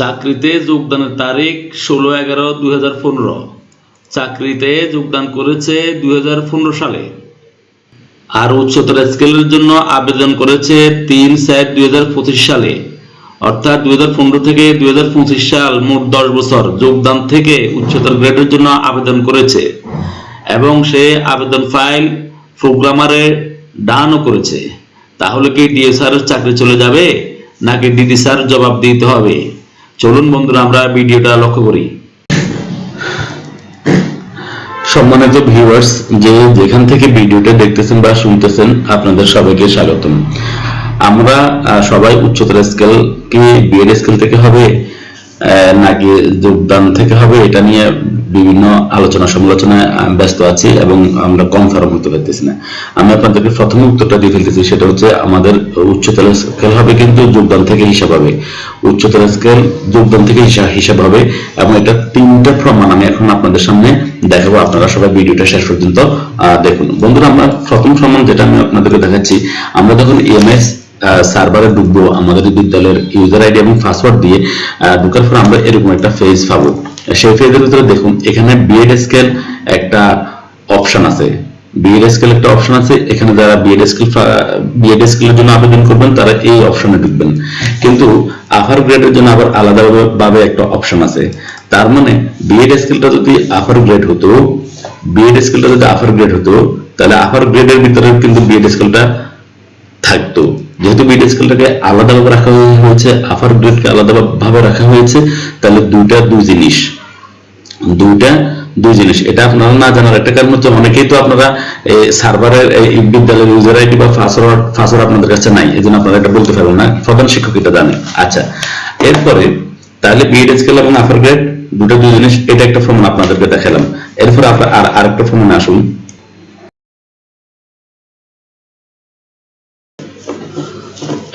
চাকরিতে যোগদানের তারিখ 16/11/2015। চাকরিতে যোগদান করেছে 2015 সালে। আর উচ্চতর স্কেলের জন্য আবেদন করেছে 3/4/2025 সালে। অর্থাৎ 2015 থেকে 2025 সাল মোট 10 বছর যোগদান থেকে উচ্চতর গ্রেডের জন্য আবেদন করেছে এবং সে আবেদন ফাইল প্রোগ্রামারে ডানও করেছে। তাহলে কি ডিএসআর এর চাকরি চলে যাবে নাকি ডিডি স্যার জবাব দিতে হবে? চলুন বন্ধুরা আমরা ভিডিওটা লক্ষ্য করি। সম্মানিত ভিউয়ার্স, যে যেখান থেকে ভিডিওটা দেখতেছেন বা শুনতেছেন আপনাদের সবাইকে স্বাগতম। আমরা সবাই উচ্চতর স্কেল কি বিএড স্কেল থেকে হবে নাকি যোগদান থেকে হবে এটা নিয়ে বিভিন্ন আলোচনা সমালোচনায় ব্যস্ত আছি এবং আমরা কনফার্ম হতে পারতেছি না। আমি আপনাদেরকে প্রথম উত্তরটা দিয়ে ফেলতেছি, সেটা হচ্ছে আমাদের উচ্চতর স্কেল হবে কিন্তু যোগদান থেকে হিসাব হবে। উচ্চতর স্কেল যোগদান থেকে হিসাব হবে এবং এটা 3টা প্রমাণ আমি এখন আপনাদের সামনে দেখাবো। আপনারা সবাই ভিডিওটা শেষ পর্যন্ত দেখুন। বন্ধুরা, আমরা প্রথম প্রমাণ যেটা আমি আপনাদেরকে দেখাচ্ছি, আমরা যখন এমএস সার্ভারে ঢুকবো আমাদের বিদ্যালয়ের ইউজার আইডি এবং পাসওয়ার্ড দিয়ে ঢোকার পর আমরা এরকম একটা পেজ পাবো। সেই পেজের ভিতরে দেখুন এখানে বিএড স্কেল একটা অপশন আছে। বিএড স্কেল একটা অপশন আছে। এখানে যারা বিএড স্কেলের জন্য আবেদন করবেন তারা এই অপশনে ঢুকবেন। কিন্তু আপার গ্রেডের জন্য আবার আলাদাভাবে একটা অপশন আছে। তার মানে বিএড স্কেলটা যদি আপার গ্রেড হতো, তাহলে আপার গ্রেডের ভিতরে কিন্তু বিএড স্কেলটা থাকতো। যেহেতু বিএড স্কেলটাকে আলাদাভাবে রাখা হয়েছে, আপার গ্রেডকে আলাদাভাবে রাখা হয়েছে, তাহলে দুইটা দুই জিনিস। এটা আপনারা না জানার একটা কারণ হচ্ছে অনেকেই তো আপনারা সার্ভারের বিদ্যালয়ের ইউজার আইডি বা পাসওয়ার্ড আপনাদের কাছে নাই, এজন্য আপনারা এটা বলতে পারবেন না। প্রধান শিক্ষক এটা জানে। আচ্ছা, এরপরে তাহলে বিএড স্কেল এবং আপার গ্রেড দুই জিনিস, এটা একটা প্রমাণ আপনাদেরকে দেখালাম। এরপরে আপনারা আরেকটা প্রমাণে আসুন।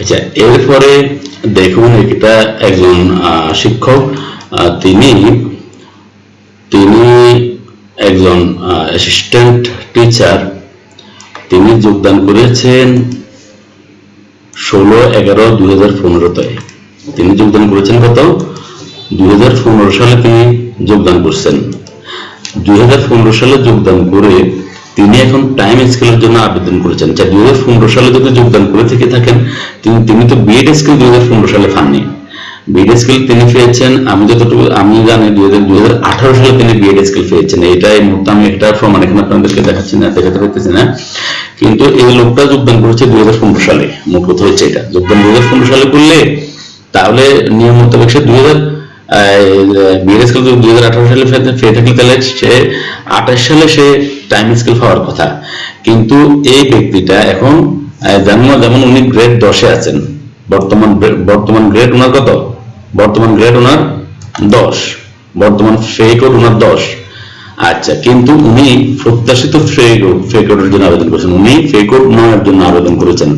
আচ্ছা, এরপরে দেখুন এটা একজন শিক্ষক, তিনি একজন অ্যাসিস্ট্যান্ট টিচার। তিনি যোগদান করেছেন 16/11/2015 তিনি যোগদান করেছেন কত? 2015 সালে তিনি যোগদান করছেন। 2015 সালে যোগদান করে তিনি এখন টাইম স্কেলের জন্য আবেদন করেছেন। 2015 সালে যদি যোগদান করে থেকে থাকেন তিনি তো বিএড স্কেল 2015 সালে পাননি। বিএড স্কেল তিনি পেয়েছেন আমি জানি 2018 সালে তিনি বিএড স্কেল পেয়েছেন। এটা এই মুহূর্তে আমি একটা প্রমাণ এখানে আপনাদেরকে দেখাতে পারতেছি না, কিন্তু এই লোকটা যোগদান করেছে 2015 সালে। মোট কথা হচ্ছে এটা যোগদান 2015 সালে করলে তাহলে নিয়ম মোতাবেক সে বিএড স্কেল 2018 সালে পেয়ে থাকলে তাহলে সে 28 সালে সে টাইম স্কেল পাওয়ার কথা। কিন্তু এই ব্যক্তিটা এখন যেমন উনি গ্রেড 10-এ আছেন, বর্তমান গ্রেড ওনার কত? বর্তমান গ্রেড ওনার 10, বর্তমান ফে কোড ওনার 10। আচ্ছা, কিন্তু উনি প্রত্যাশিত ফে কোডের জন্য আবেদন করেছেন, উনি ফে কোড 9-এর জন্য আবেদন করেছেন।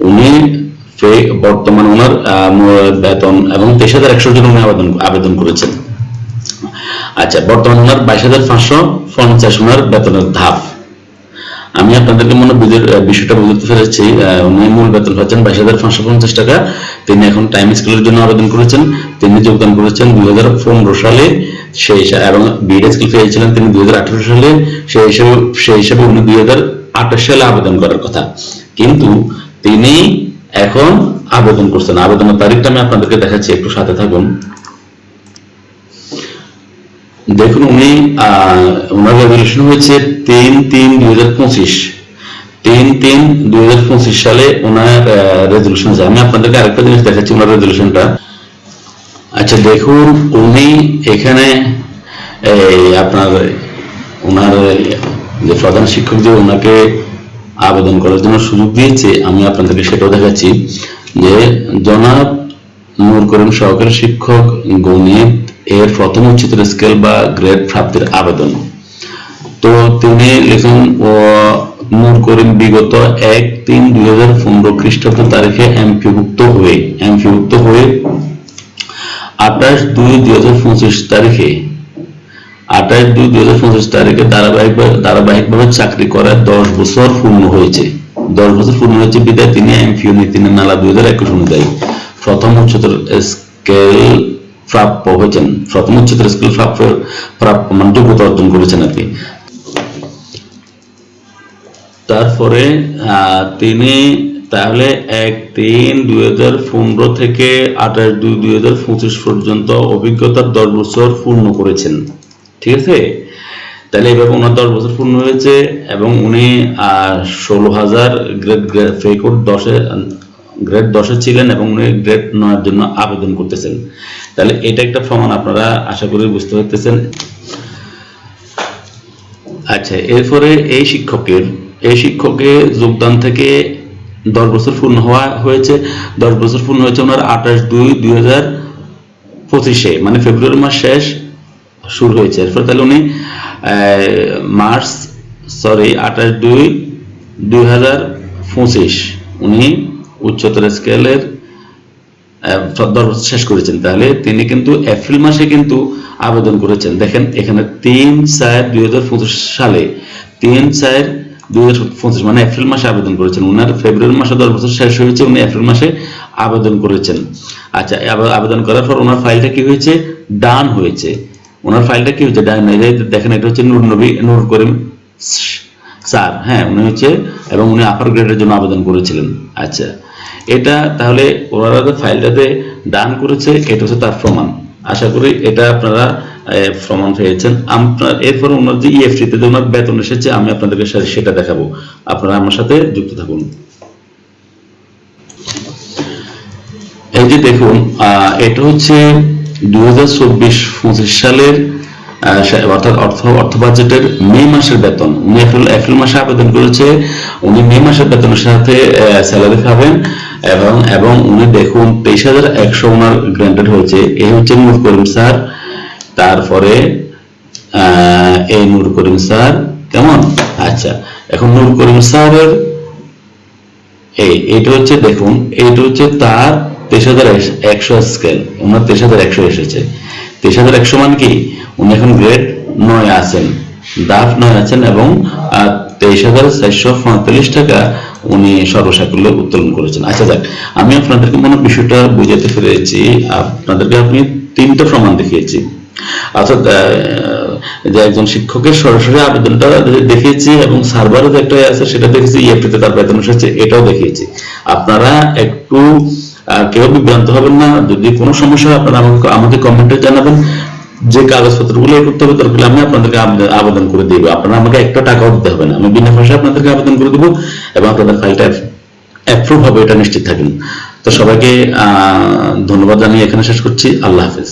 উনি বর্তমান ওনার বেতন এবং 23,100 জন উনি আবেদন করেছেন। আচ্ছা, বর্তমান ওনার 22,550 ওনার বেতনের ধাপ। আমি আপনাদেরকে বিষয়টা বুঝতে পেরেছি। উনি মূল বেতন পাচ্ছেন 22,550 টাকা। তিনি এখন টাইম স্কেলের জন্য আবেদন করেছেন। তিনি যোগদান করেছেন 2015 সালে, এবং বিএড স্কেল পেয়েছিলেন তিনি 2018 সালে। সেই হিসেবে উনি 2028 সালে আবেদন করার কথা, কিন্তু তিনি এখন আবেদন করছেন। আবেদনের তারিখটা আমি আপনাদেরকে দেখাচ্ছি, একটু সাথে থাকুন। দেখুন ওনার রেজুলেশন হয়েছে 3/3/2025। 3/3/2025 সালে ওনার রেজুলেশন আছে। আমি আপনাদেরকে আরেকটা জিনিস দেখাচ্ছি ওনার রেজুলেশনটা। আচ্ছা, দেখুন উনি এখানে আপনার ওনার যে প্রধান শিক্ষক যে ওনাকে আবেদন করার জন্য সুযোগ দিয়েছে, আমি আপনাদেরকে সেটাও দেখাচ্ছি যে জনাব নূর করিম সহকারী শিক্ষক গণিত এর প্রথম উচ্চতর স্কেল বা গ্রেড প্রাপ্তির আবেদন। তো তিনি লিখেন নূর করিম বিগত 1/3/2015 খ্রিস্টাব্দ তারিখে এমপিভুক্ত হয়ে 28/2/2025 তারিখে ধারাবাহিকভাবে চাকরি করার 10 বছর পূর্ণ হয়েছে। বিদায় তিনি এমপিও নীতি নালা 2021 অনুযায়ী প্রথম উচ্চতর স্কেল প্রাপ্য হয়েছেন, প্রথম উচ্চতর স্কেল প্রাপ্য মানে যোগ্যতা অর্জন করেছেন আর কি। তারপরে তিনি তাহলে 1/3/2015 থেকে 28/2/2025 পর্যন্ত অভিজ্ঞতার 10 বছর পূর্ণ করেছেন। ঠিক আছে, তাহলে এইভাবে ওনার 10 বছর পূর্ণ হয়েছে এবং উনি 16,000 গ্রেড ফেকোড 10 ছিলেন এবং উনি গ্রেড 9 জন্য আবেদন করতেছেন। তাহলে এটা একটা প্রমাণ, আপনারা আশা করি বুঝতে পারতেছেন। আচ্ছা, এরপরে এই শিক্ষকের যোগদান থেকে 10 বছর পূর্ণ হয়েছে। 10 বছর পূর্ণ হয়েছে ওনার 28/2/2025 মানে ফেব্রুয়ারি মাস শেষ শুরু হয়েছে। এরপর তাহলে উনি 28/2/2025 উনি উচ্চতর স্কেলের 10 বছর শেষ করেছেন। তাহলে তিনি কিন্তু এপ্রিল মাসে কিন্তু আবেদন করেছেন। দেখেন এখানে 3/4/2025 সালে 3/4/2025 মানে এপ্রিল মাসে আবেদন করেছেন। উনার ফেব্রুয়ারি মাসে 10 বছর শেষ হয়েছে, উনি এপ্রিল মাসে আবেদন করেছেন। আচ্ছা, আবেদন করার পর ওনার ফাইলটা কি হয়েছে? ডান হয়েছে। ওনার ফাইলটা কি হয়েছে? ডান। দেখেন এটা হচ্ছে নূর করিম স্যার, হ্যাঁ উনি হচ্ছে, এবং উনি আপার গ্রেডের জন্য আবেদন করেছিলেন। আচ্ছা, এটা তাহলে ওনারা ফাইলটাতে ডান করেছে, এটা হচ্ছে তার প্রমাণ। আশা করি এটা আপনারা প্রমাণ পেয়েছেন। এরপর ওনার যে ইএফটিতে যে ওনার বেতন এসেছে আমি আপনাদেরকে সেটা দেখাবো, আপনারা আমার সাথে যুক্ত থাকুন। এই যে দেখুন, এটা হচ্ছে 2024-25 সালের অর্থাৎ অর্থ বাজেটের মে মাসের বেতন। উনি এপ্রিল মাসে আবেদন করেছে, উনি মে মাসের বেতনের সাথে স্যালারি পাবেন এবং উনি দেখুন 23,100 ওনার গ্র্যান্টেড হয়েছে। এই হচ্ছে নূর করিম স্যার। তারপরে এই নূর করিম স্যার কেমন। আচ্ছা, এখন নূর করিম স্যারের এইটা হচ্ছে, দেখুন এইটা হচ্ছে তার 23,100 স্কেল, ওনার 23,100 এসেছে। 23,100 মানে কি, উনি এখন গ্রেড 9 আছেন, দাফ 9 আছেন এবং 23,445 টাকা উনি সর্বসাকুল্যে উত্তোলন করেছেন। আচ্ছা যাক, আমি আপনাদেরকে মনে বিষয়টা বুঝাতে পেরেছি। আপনাদেরকে আমি 3টা প্রমাণ দেখিয়েছি। অর্থাৎ যে একজন শিক্ষকের সরাসরি আবেদনটা দেখিয়েছি এবং সার্ভারে যে একটা আছে সেটা দেখেছি, ইএফটিতে তার বেতন এসেছে এটাও দেখিয়েছি। আপনারা একটু কেউ বিভ্রান্ত হবেন না। যদি কোনো সমস্যা হয় আপনারা আমাকে কমেন্টে জানাবেন। যে কাগজপত্রগুলো করতে হবে দরকার আমি আপনাদেরকে আবেদন করে দিব। আপনারা আমাকে একটা টাকাও দিতে হবে না, আমি বিনা পয়সায় আপনাদেরকে আবেদন করে দেবো এবং আপনাদের ফাইলটা অ্যাপ্রুভ হবে, এটা নিশ্চিত থাকেন। তো সবাইকে ধন্যবাদ জানিয়ে এখানে শেষ করছি। আল্লাহ হাফেজ।